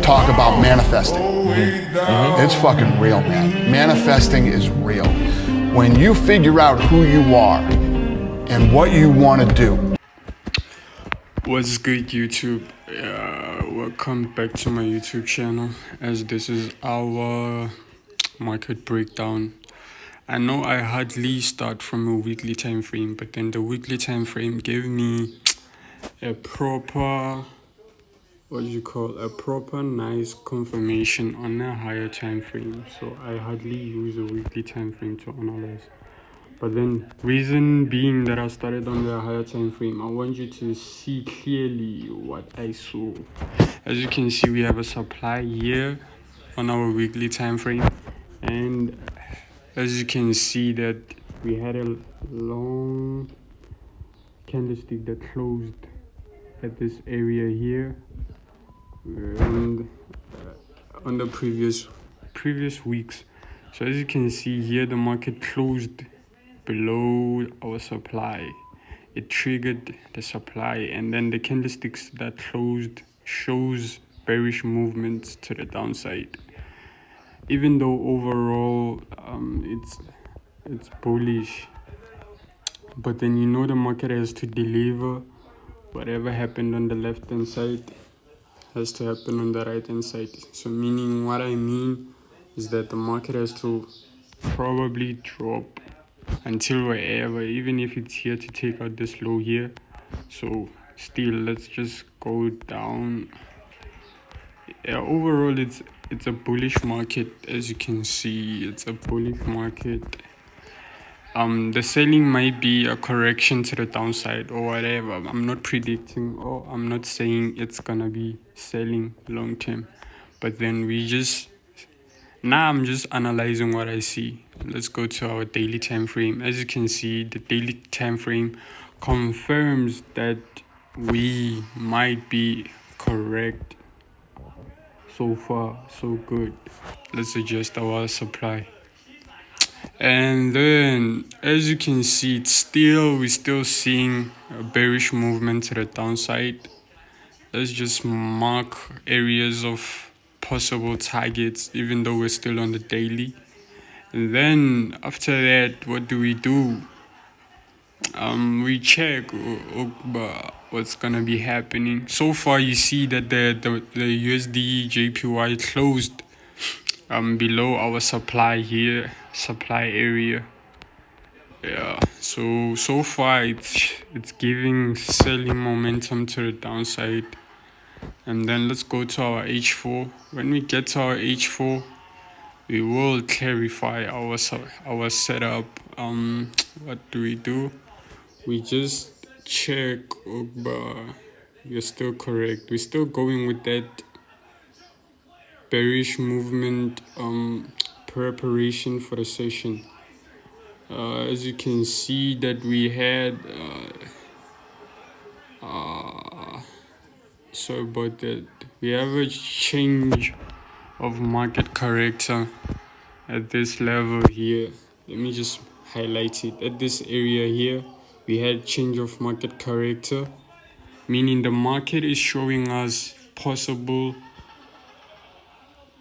talk about manifesting. It's fucking real, man. Manifesting is real. When you figure out who you are and what you want to do. What's good, YouTube? Welcome back to my YouTube channel, as this is our market breakdown. I know I hardly start from a weekly time frame, but then the weekly time frame gave me a proper nice confirmation on a higher time frame. So I hardly use a weekly time frame to analyze. But then, reason being that I started on the higher time frame, I want you to see clearly what I saw. As you can see, we have a supply here on our weekly time frame, and as you can see that we had a long candlestick that closed at this area here, and on the previous weeks. So as you can see here, the market closed below our supply. It triggered the supply, and then the candlesticks that closed shows bearish movements to the downside, even though overall it's bullish. But then the market has to deliver. Whatever happened on the left hand side has to happen on the right hand side. So meaning, what I mean is that the market has to probably drop until wherever, even if it's here to take out this low here. So still, let's just go down. Yeah, overall it's a bullish market. As you can see, it's a bullish market. The selling might be a correction to the downside or whatever. I'm not predicting, or I'm not saying it's gonna be selling long term, but then I'm just analyzing what I see. Let's go to our daily time frame. As you can see, the daily time frame confirms that we might be correct. So far, so good. Let's adjust our supply. And then, as you can see, we're still seeing a bearish movement to the downside. Let's just mark areas of possible targets, even though we're still on the daily. And then after that, what do? We check what's gonna be happening. So far, you see that the Usdjpy closed below our supply area. Yeah, so far it's giving selling momentum to the downside. And then let's go to our H4. When we get to our H4, we will clarify our setup. What do? We just check. We're still correct. We're still going with that bearish movement preparation for the session. As you can see that we had sorry about that. We have a change of market character at this level here. Let me just highlight it. At this area here, we had change of market character, meaning the market is showing us possible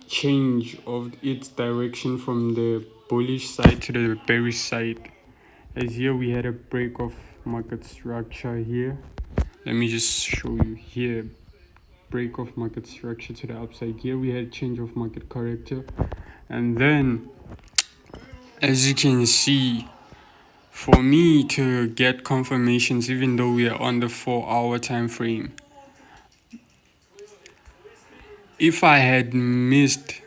change of its direction from the bullish side to the bearish side. As here we had a break of market structure here. Let me just show you here. Break of market structure to the upside. Here we had change of market character, and then as you can see, for me to get confirmations, even though we are on the 4-hour time frame, if I had missed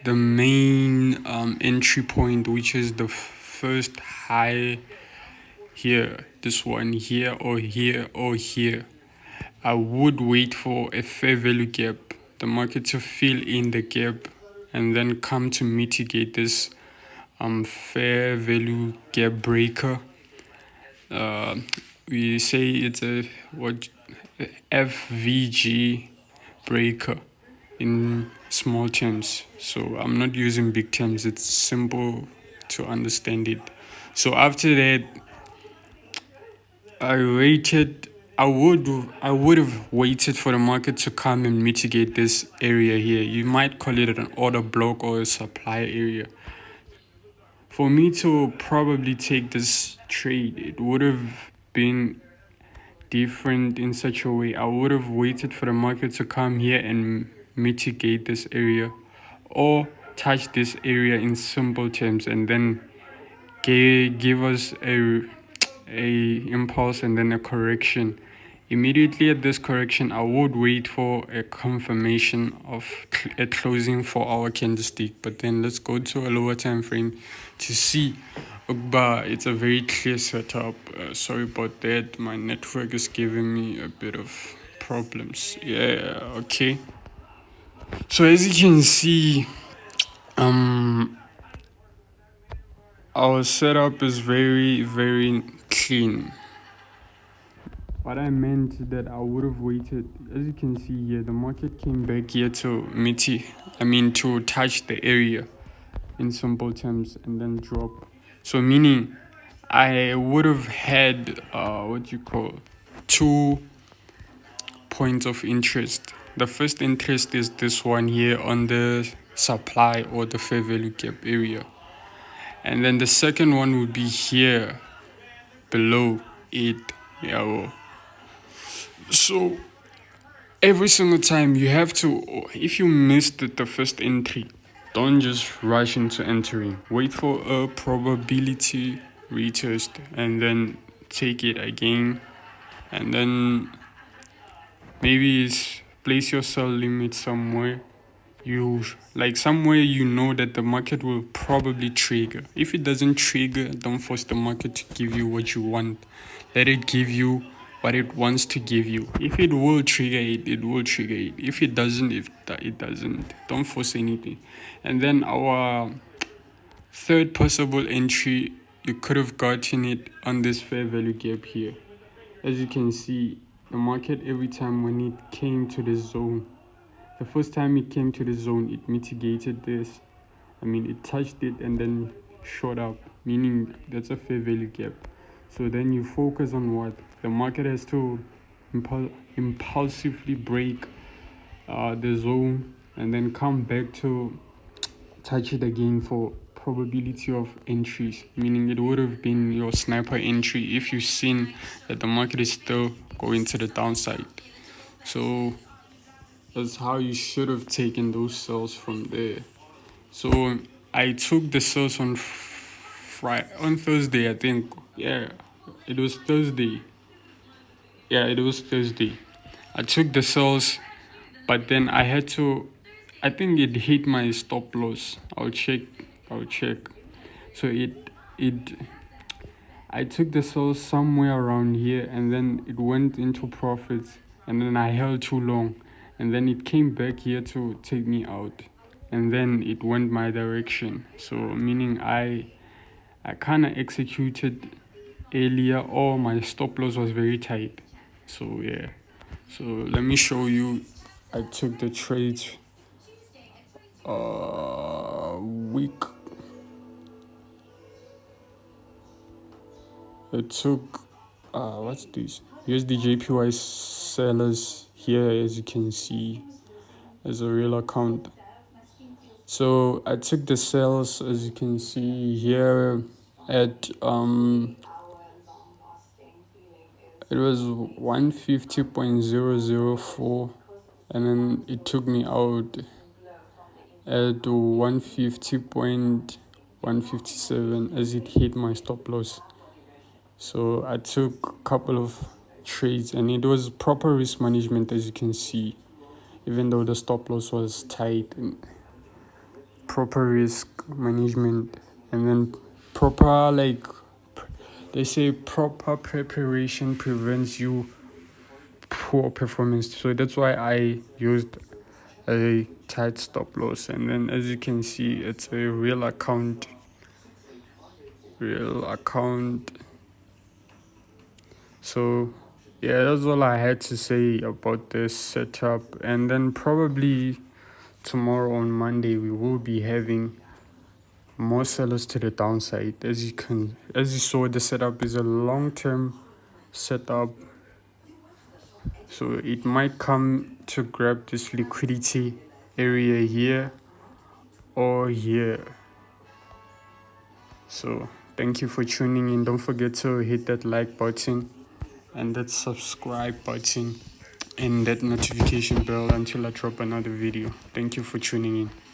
the main entry point, which is the first high here, this one here or here or here, I would wait for a fair value gap, the market to fill in the gap, and then come to mitigate this fair value gap breaker. We say it's a FVG breaker in small terms, so I'm not using big terms. It's simple to understand it. So after that, I waited I would have waited for the market to come and mitigate this area here. You might call it an order block or a supply area. For me to probably take this trade, it would have been different in such a way. I would have waited for the market to come here and mitigate this area, or touch this area in simple terms, and then give us a impulse and then a correction. Immediately at this correction, I would wait for a confirmation of a closing for our candlestick. But then let's go to a lower time frame to see. But it's a very clear setup. Sorry about that. My network is giving me a bit of problems. Yeah, okay. So as you can see, our setup is very, very clean. What I meant that I would have waited, as you can see here, the market came back here to to touch the area in simple terms and then drop. So meaning I would have had two points of interest. The first interest is this one here on the supply or the fair value gap area. And then the second one would be here below it. Yeah. So every single time you have to, if you missed the first entry, don't just rush into entering. Wait for a probability retest and then take it again, and then maybe place your sell limit somewhere. Somewhere you know that the market will probably trigger. If it doesn't trigger, don't force the market to give you what you want. Let it give you what it wants to give you. If it will trigger it, it will trigger it. If it doesn't, it doesn't. Don't force anything. And then our third possible entry, you could have gotten it on this fair value gap here. As you can see, the market every time when it came to the zone, the first time it came to the zone, it mitigated this. It touched it and then shot up, meaning that's a fair value gap. So then you focus on what? The market has to impulsively break the zone and then come back to touch it again for probability of entries, meaning it would have been your sniper entry if you've seen that the market is still going to the downside. So that's how you should have taken those sales from there. So I took the sales on Thursday, I think. Yeah, it was Thursday. I took the sales, but then I had to, I think it hit my stop loss. I'll check. So I took the sales somewhere around here, and then it went into profits, and then I held too long, and then it came back here to take me out, and then it went my direction. So meaning I kind of executed earlier, or my stop loss was very tight. So yeah. So let me show you. I took the trades week. It took what's this? Usdjpy sellers here, as you can see, as a real account. So I took the sales, as you can see here, at it was 150.004, and then it took me out at 150.157 as it hit my stop loss. So I took a couple of trades, and it was proper risk management, as you can see, even though the stop loss was tight. And proper risk management, and then proper, they say proper preparation prevents you poor performance. So that's why I used a tight stop loss. And then as you can see, it's a real account. So yeah, that's all I had to say about this setup. And then probably tomorrow on Monday we will be having more sellers to the downside. As you saw, the setup is a long-term setup. So it might come to grab this liquidity area here or here. So thank you for tuning in. Don't forget to hit that like button and that subscribe button and that notification bell until I drop another video. Thank you for tuning in.